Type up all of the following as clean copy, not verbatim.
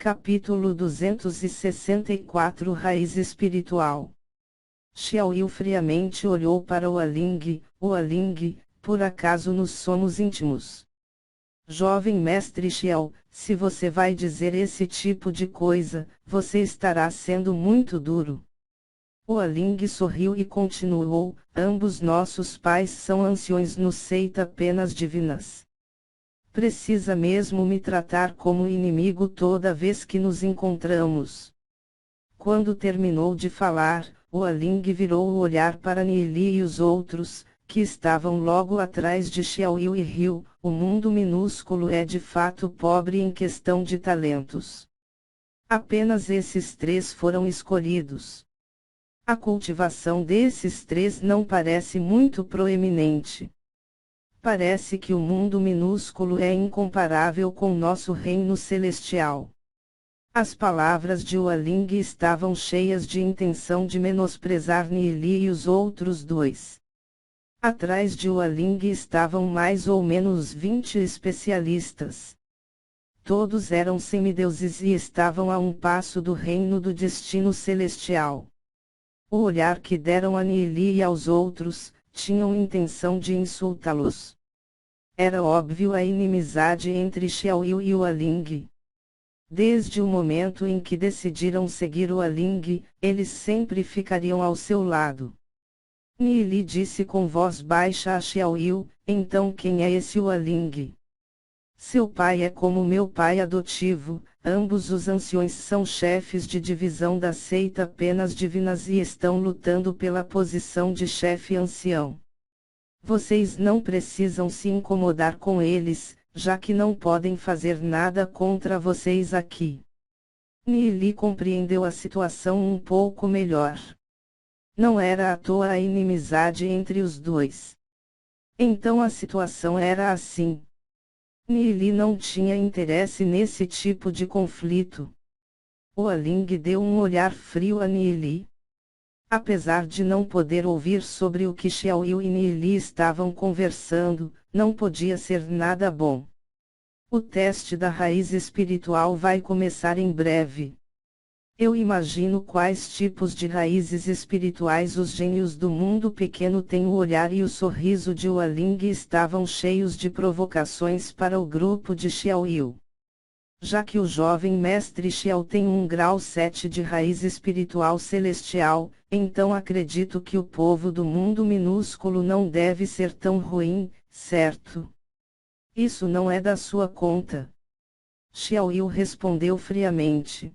Capítulo 264 Raiz espiritual. Xiao Yu friamente olhou para o Aling, por acaso nos somos íntimos? Jovem mestre Xiao, se você vai dizer esse tipo de coisa, você estará sendo muito duro. O Aling sorriu e continuou, ambos nossos pais são anciões no seita penas divinas. Precisa mesmo me tratar como inimigo toda vez que nos encontramos. Quando terminou de falar, o Aling virou o olhar para Nili e os outros, que estavam logo atrás de Xiao Yu e riu. O mundo minúsculo é de fato pobre em questão de talentos. Apenas esses 3 foram escolhidos. A cultivação desses 3 não parece muito proeminente. Parece que o mundo minúsculo é incomparável com nosso reino celestial. As palavras de Aling estavam cheias de intenção de menosprezar Nili e os outros 2. Atrás de Aling estavam mais ou menos 20 especialistas. Todos eram semideuses e estavam a um passo do reino do destino celestial. O olhar que deram a Nili e aos outros, tinham intenção de insultá-los. Era óbvio a inimizade entre Xiao Yu e o Aling. Desde o momento em que decidiram seguir o Aling, eles sempre ficariam ao seu lado. Nili disse com voz baixa a Xiao Yu, então quem é esse Aling? Seu pai é como meu pai adotivo, ambos os anciões são chefes de divisão da seita penas divinas e estão lutando pela posição de chefe ancião. Vocês não precisam se incomodar com eles, já que não podem fazer nada contra vocês aqui. Nili compreendeu a situação um pouco melhor. Não era à toa a inimizade entre os 2. Então a situação era assim. Nili não tinha interesse nesse tipo de conflito. O Aling deu um olhar frio a Nili. Apesar de não poder ouvir sobre o que Xiao Yu e Nili estavam conversando, não podia ser nada bom. O teste da raiz espiritual vai começar em breve. Eu imagino quais tipos de raízes espirituais os gênios do mundo pequeno têm. O olhar e o sorriso de Aling estavam cheios de provocações para o grupo de Xiao Yu. Já que o jovem mestre Xiao tem um grau 7 de raiz espiritual celestial, então acredito que o povo do mundo minúsculo não deve ser tão ruim, certo? Isso não é da sua conta. Xiao Yu respondeu friamente.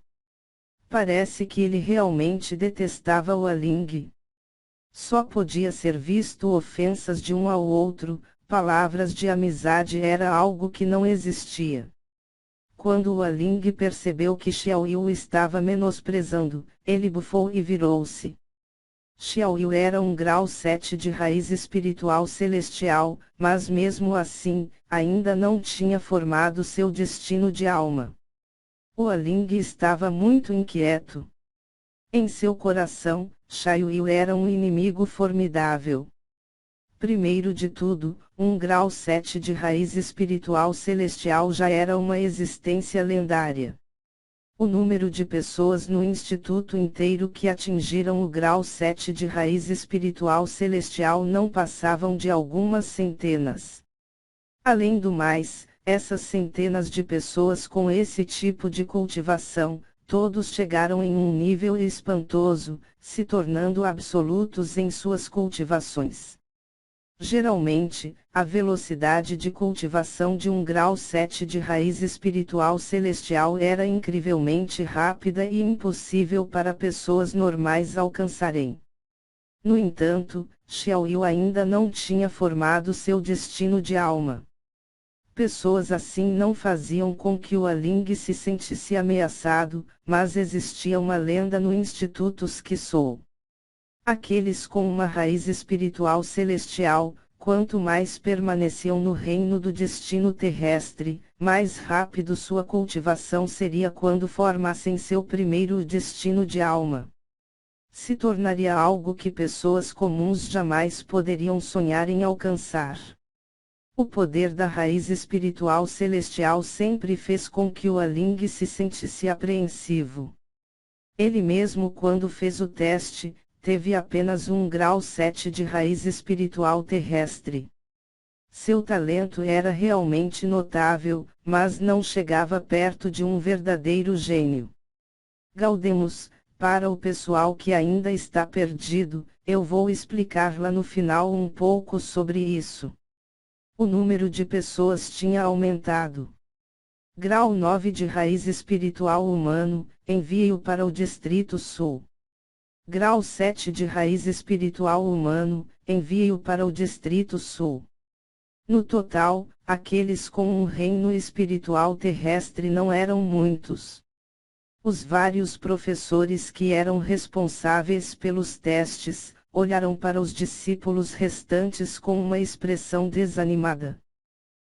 Parece que ele realmente detestava o Aling. Só podia ser visto ofensas de um ao outro, palavras de amizade era algo que não existia. Quando o Aling percebeu que Xiao Yu estava menosprezando, ele bufou e virou-se. Xiao Yu era um grau 7 de raiz espiritual celestial, mas mesmo assim, ainda não tinha formado seu destino de alma. O Aling estava muito inquieto. Em seu coração, Xiao Yu era um inimigo formidável. Primeiro de tudo, um grau 7 de raiz espiritual celestial já era uma existência lendária. O número de pessoas no instituto inteiro que atingiram o grau 7 de raiz espiritual celestial não passavam de algumas centenas. Além do mais, essas centenas de pessoas com esse tipo de cultivação, todos chegaram em um nível espantoso, se tornando absolutos em suas cultivações. Geralmente, a velocidade de cultivação de um grau 7 de raiz espiritual celestial era incrivelmente rápida e impossível para pessoas normais alcançarem. No entanto, Xiao Yu ainda não tinha formado seu destino de alma. Pessoas assim não faziam com que o Aling se sentisse ameaçado, mas existia uma lenda no Instituto que sou. Aqueles com uma raiz espiritual celestial, quanto mais permaneciam no reino do destino terrestre, mais rápido sua cultivação seria quando formassem seu primeiro destino de alma. Se tornaria algo que pessoas comuns jamais poderiam sonhar em alcançar. O poder da raiz espiritual celestial sempre fez com que o Aling se sentisse apreensivo. Ele mesmo quando fez o teste, teve apenas 1 grau 7 de raiz espiritual terrestre. Seu talento era realmente notável, mas não chegava perto de um verdadeiro gênio. Gaudemos, para o pessoal que ainda está perdido, eu vou explicar lá no final um pouco sobre isso. O número de pessoas tinha aumentado. Grau 9 de raiz espiritual humano, envie-o para o Distrito Sul. Grau 7 de raiz espiritual humano, envie-o para o Distrito Sul. No total, aqueles com um reino espiritual terrestre não eram muitos. Os vários professores que eram responsáveis pelos testes, olharam para os discípulos restantes com uma expressão desanimada.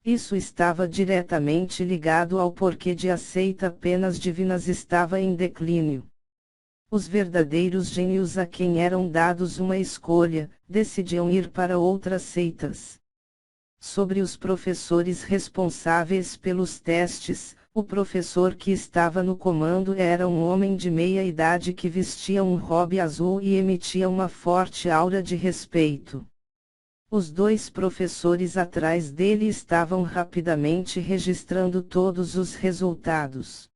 Isso estava diretamente ligado ao porquê de aceita penas divinas estava em declínio. Os verdadeiros gênios a quem eram dados uma escolha, decidiam ir para outras seitas. Sobre os professores responsáveis pelos testes, o professor que estava no comando era um homem de meia idade que vestia um robe azul e emitia uma forte aura de respeito. Os 2 professores atrás dele estavam rapidamente registrando todos os resultados.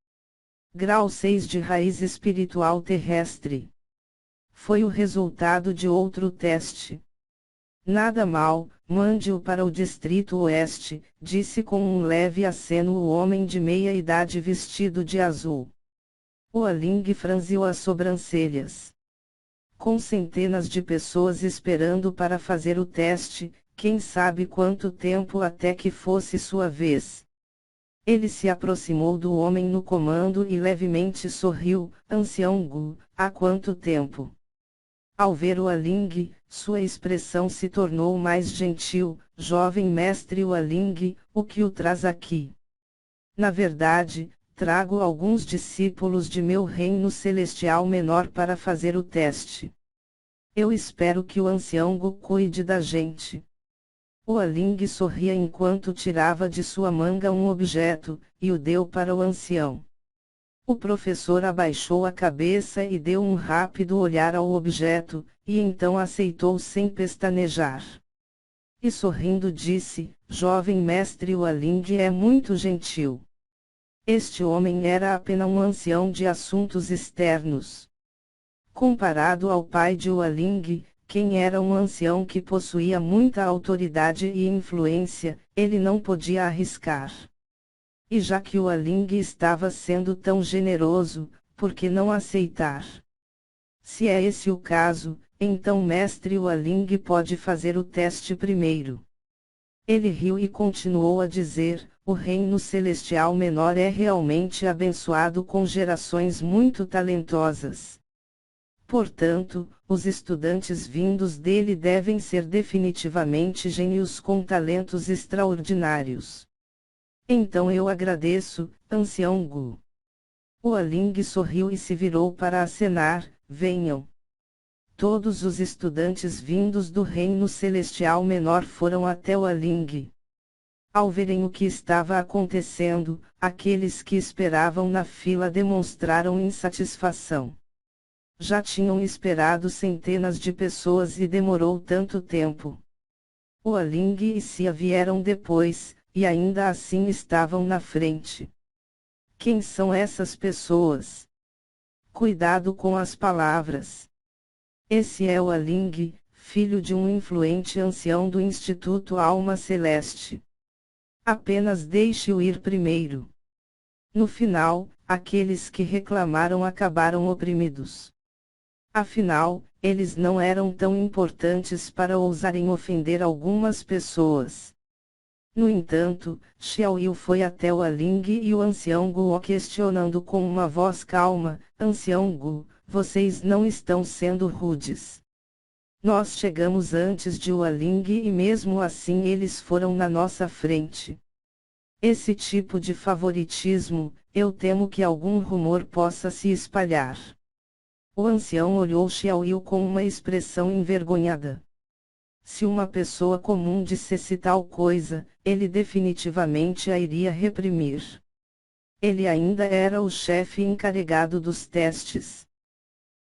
Grau 6 de raiz espiritual terrestre. Foi o resultado de outro teste. Nada mal, mande-o para o Distrito Oeste, disse com um leve aceno o homem de meia idade vestido de azul. O Aling franziu as sobrancelhas. Com centenas de pessoas esperando para fazer o teste, quem sabe quanto tempo até que fosse sua vez. Ele se aproximou do homem no comando e levemente sorriu, Ancião Gu, há quanto tempo? Ao ver o Aling, sua expressão se tornou mais gentil, jovem mestre o Aling, o que o traz aqui? Na verdade, trago alguns discípulos de meu reino celestial menor para fazer o teste. Eu espero que o ancião Gu cuide da gente. O Aling sorria enquanto tirava de sua manga um objeto, e o deu para o ancião. O professor abaixou a cabeça e deu um rápido olhar ao objeto, e então aceitou sem pestanejar. E sorrindo disse, jovem mestre o Aling é muito gentil. Este homem era apenas um ancião de assuntos externos. Comparado ao pai de Aling, quem era um ancião que possuía muita autoridade e influência, ele não podia arriscar. E já que o Aling estava sendo tão generoso, por que não aceitar? Se é esse o caso, então mestre o Aling pode fazer o teste primeiro. Ele riu e continuou a dizer, o reino celestial menor é realmente abençoado com gerações muito talentosas. Portanto, os estudantes vindos dele devem ser definitivamente gênios com talentos extraordinários. Então eu agradeço, ancião Gu. O Aling sorriu e se virou para acenar, venham. Todos os estudantes vindos do reino celestial menor foram até o Aling. Ao verem o que estava acontecendo, aqueles que esperavam na fila demonstraram insatisfação. Já tinham esperado centenas de pessoas e demorou tanto tempo. O Aling e Sia vieram depois, e ainda assim estavam na frente. Quem são essas pessoas? Cuidado com as palavras. Esse é o Aling, filho de um influente ancião do Instituto Alma Celeste. Apenas deixe-o ir primeiro. No final, aqueles que reclamaram acabaram oprimidos. Afinal, eles não eram tão importantes para ousarem ofender algumas pessoas. No entanto, Xiaoyu foi até o Aling e o ancião Gu o questionando com uma voz calma, ancião Gu, vocês não estão sendo rudes. Nós chegamos antes de o Aling e mesmo assim eles foram na nossa frente. Esse tipo de favoritismo, eu temo que algum rumor possa se espalhar. O ancião olhou Xiaoyu com uma expressão envergonhada. Se uma pessoa comum dissesse tal coisa, ele definitivamente a iria reprimir. Ele ainda era o chefe encarregado dos testes.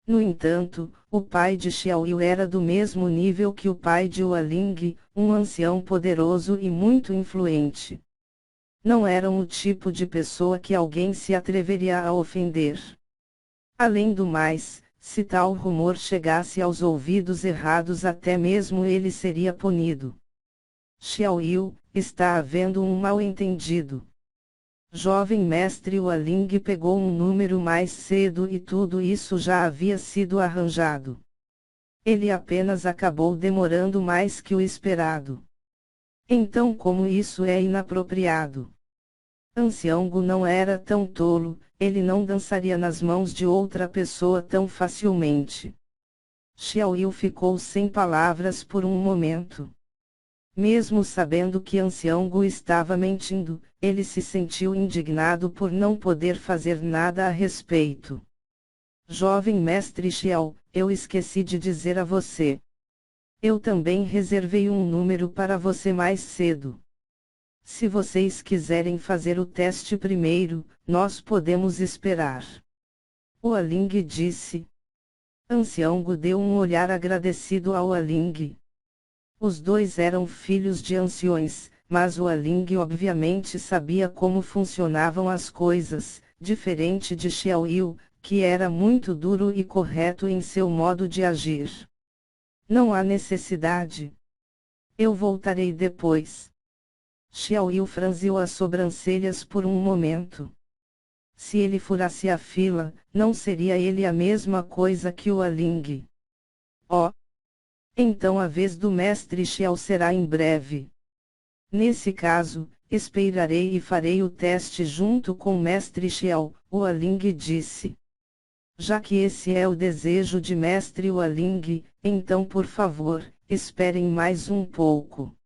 No entanto, o pai de Xiaoyu era do mesmo nível que o pai de Hualing, um ancião poderoso e muito influente. Não eram o tipo de pessoa que alguém se atreveria a ofender. Além do mais, se tal rumor chegasse aos ouvidos errados, até mesmo ele seria punido. Xiaoyu, está havendo um mal-entendido. Jovem mestre Hualing pegou um número mais cedo e tudo isso já havia sido arranjado. Ele apenas acabou demorando mais que o esperado. Então, como isso é inapropriado? Ancião Gu não era tão tolo, ele não dançaria nas mãos de outra pessoa tão facilmente. Xiaoyu ficou sem palavras por um momento. Mesmo sabendo que Ancião Gu estava mentindo, ele se sentiu indignado por não poder fazer nada a respeito. Jovem mestre Xiao, eu esqueci de dizer a você. Eu também reservei um número para você mais cedo. Se vocês quiserem fazer o teste primeiro, nós podemos esperar. Hualing disse. Ancião Gu deu um olhar agradecido ao Hualing. Os dois eram filhos de anciões, mas Hualing obviamente sabia como funcionavam as coisas, diferente de Xiaoyu, que era muito duro e correto em seu modo de agir. Não há necessidade. Eu voltarei depois. Xiaoyu franziu as sobrancelhas por um momento. Se ele furasse a fila, não seria ele a mesma coisa que o Hualing. Oh! Então a vez do mestre Xiao será em breve. Nesse caso, esperarei e farei o teste junto com o mestre Xiao, Hualing disse. Já que esse é o desejo de mestre Hualing, então por favor, esperem mais um pouco.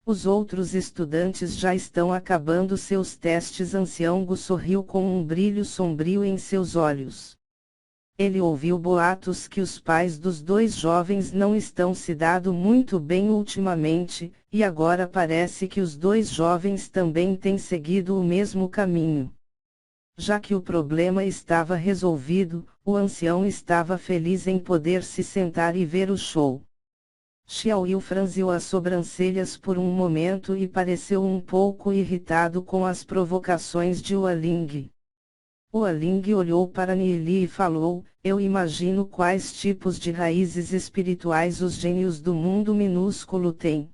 Os outros estudantes já estão acabando seus testes. Ancião Gu sorriu com um brilho sombrio em seus olhos. Ele ouviu boatos que os pais dos dois jovens não estão se dando muito bem ultimamente, e agora parece que os dois jovens também têm seguido o mesmo caminho. Já que o problema estava resolvido, o ancião estava feliz em poder se sentar e ver o show. Xiaoyu franziu as sobrancelhas por um momento e pareceu um pouco irritado com as provocações de Hualing. Hualing olhou para Nili e falou, eu imagino quais tipos de raízes espirituais os gênios do mundo minúsculo têm.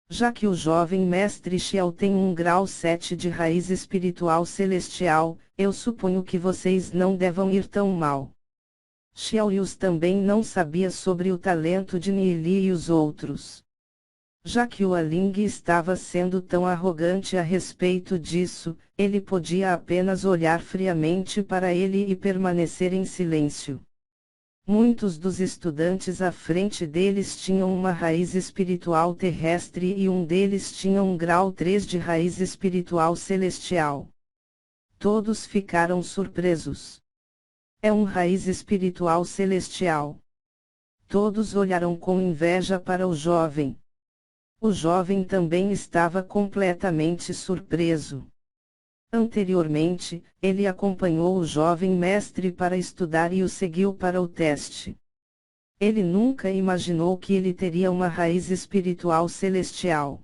Já que o jovem mestre Xiao tem um grau 7 de raiz espiritual celestial, eu suponho que vocês não devam ir tão mal. Xiaoyu também não sabia sobre o talento de Nili e os outros. Já que o Hualing estava sendo tão arrogante a respeito disso, ele podia apenas olhar friamente para ele e permanecer em silêncio. Muitos dos estudantes à frente deles tinham uma raiz espiritual terrestre e um deles tinha um grau 3 de raiz espiritual celestial. Todos ficaram surpresos. É um raiz espiritual celestial. Todos olharam com inveja para o jovem. O jovem também estava completamente surpreso. Anteriormente, ele acompanhou o jovem mestre para estudar e o seguiu para o teste. Ele nunca imaginou que ele teria uma raiz espiritual celestial.